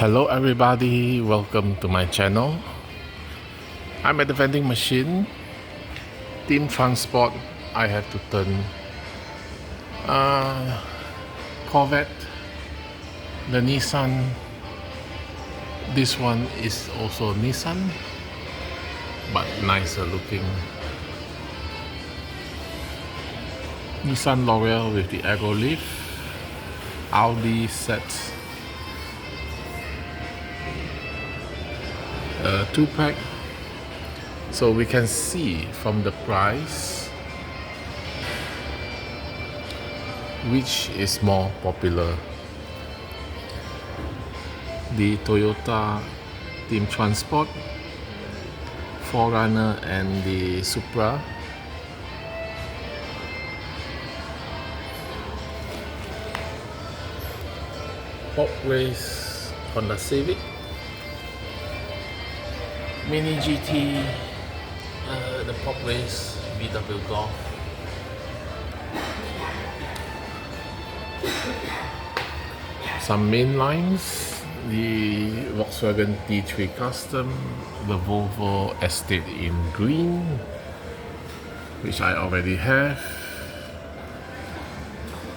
Hello everybody, welcome to my channel. I'm at the vending machine. Team transport, I have to turn Corvette, the Nissan. This one is also Nissan, but nicer looking. Nissan L'Oreal with the Aero Leaf. Audi sets 2-pack. So we can see from the price which is more popular, the Toyota Team Transport, 4Runner and the Supra. Pop Race Honda Civic, Mini GT, the Pop Race VW Golf, some main lines, the Volkswagen T3 Custom, the Volvo Estate in green, which I already have.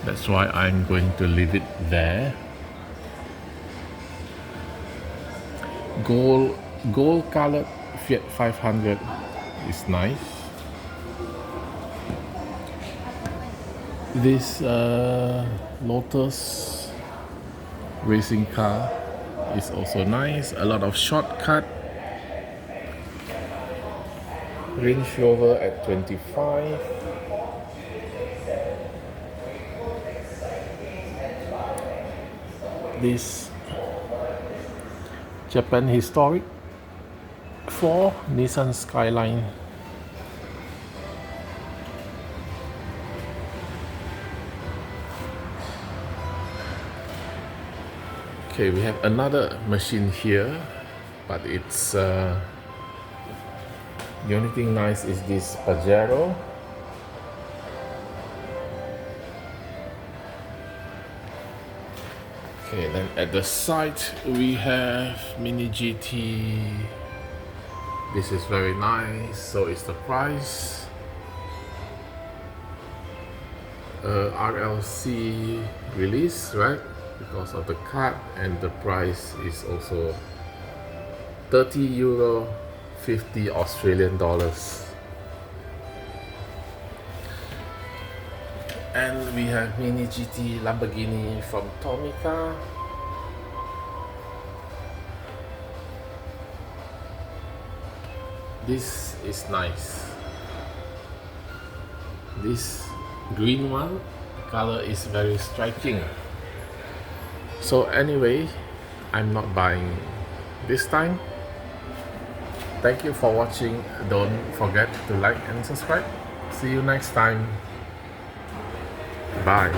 That's why I'm going to leave it there. Gold colored Fiat 500 is nice. This Lotus racing car is also nice. A lot of shortcut. Range Rover at 25. This Japan Historic 4 Nissan Skyline. Okay, we have another machine here, but it's the only thing nice is this Pajero. Okay, then at the side we have Mini GT. This is very nice. So is the price. RLC release, right? Because of the card, and the price is also €30, 50 Australian dollars. And we have Mini GT Lamborghini from Tomica. This is nice. This green one, color is very striking. So anyway, I'm not buying this time. Thank you for watching. Don't forget to like and subscribe. See you next time. Bye.